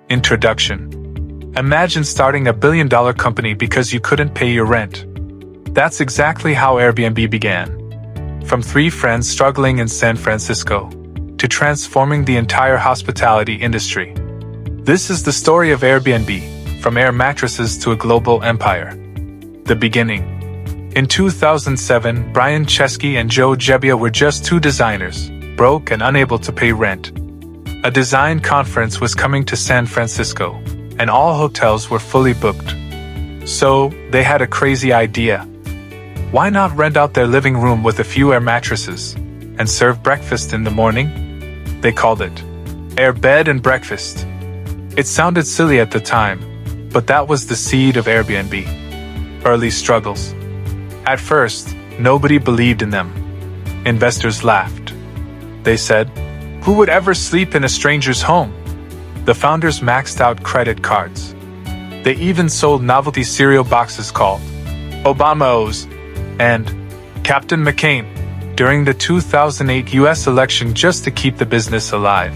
Introduction. Imagine starting a billion-dollar company because you couldn't pay your rent. That's exactly how Airbnb began. From 3 friends struggling in San Francisco to transforming the entire hospitality industry. This is the story of Airbnb, from air mattresses to a global empire. The beginning. In 2007, Brian Chesky and Joe Gebbia were just 2 designers, broke and unable to pay rent. A design conference was coming to San Francisco, and all hotels were fully booked. So, they had a crazy idea. Why not rent out their living room with a few air mattresses and serve breakfast in the morning? They called it Air Bed and Breakfast. It sounded silly at the time, but that was the seed of Airbnb. Early struggles. At first, nobody believed in them. Investors laughed. They said, "Who would ever sleep in a stranger's home?" The founders maxed out credit cards. They even sold novelty cereal boxes called Obama's and Captain McCain during the 2008 US election just to keep the business alive.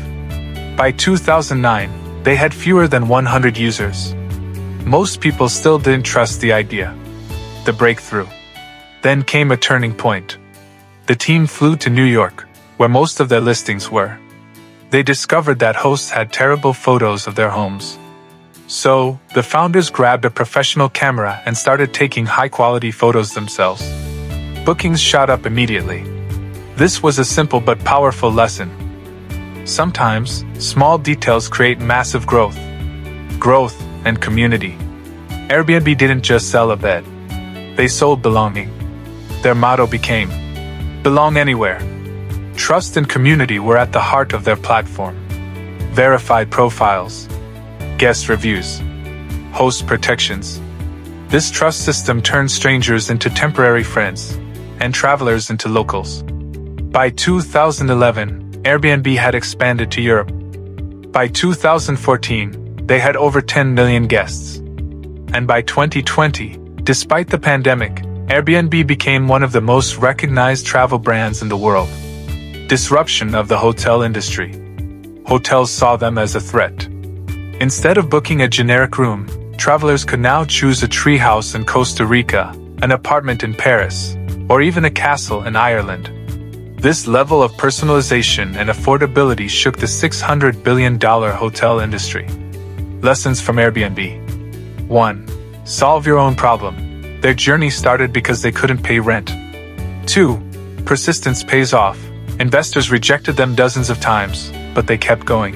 By 2009, they had fewer than 100 users. Most people still didn't trust the idea. The breakthrough. Then came a turning point. The team flew to New York, where most of their listings were. They discovered that hosts had terrible photos of their homes. So, the founders grabbed a professional camera and started taking high-quality photos themselves. Bookings shot up immediately. This was a simple but powerful lesson. Sometimes, small details create massive growth. Growth and community. Airbnb didn't just sell a bed. They sold belonging. Their motto became, "Belong anywhere." Trust and community were at the heart of their platform. Verified profiles, guest reviews, host protections. This trust system turned strangers into temporary friends, and travelers into locals. By 2011, Airbnb had expanded to Europe. By 2014, they had over 10 million guests. And by 2020, despite the pandemic, Airbnb became one of the most recognized travel brands in the world. Disruption of the hotel industry. Hotels saw them as a threat. Instead of booking a generic room, travelers could now choose a treehouse in Costa Rica, an apartment in Paris, or even a castle in Ireland. This level of personalization and affordability shook the $600 billion hotel industry. Lessons from Airbnb. 1. Solve your own problem. Their journey started because they couldn't pay rent. 2. Persistence pays off. Investors rejected them dozens of times, but they kept going.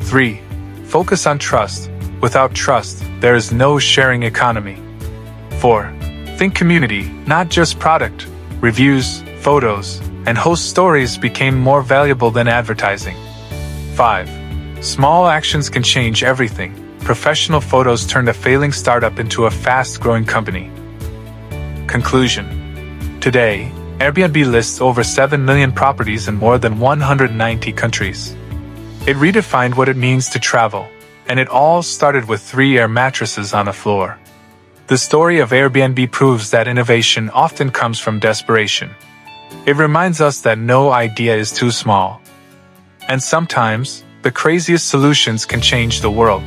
3. Focus on trust. Without trust, there is no sharing economy. 4. Think community, not just product. Reviews, photos, and host stories became more valuable than advertising. 5. Small actions can change everything. Professional photos turned a failing startup into a fast-growing company. Conclusion. Today, Airbnb lists over 7 million properties in more than 190 countries. It redefined what it means to travel, and it all started with 3 air mattresses on a floor. The story of Airbnb proves that innovation often comes from desperation. It reminds us that no idea is too small. And sometimes, the craziest solutions can change the world.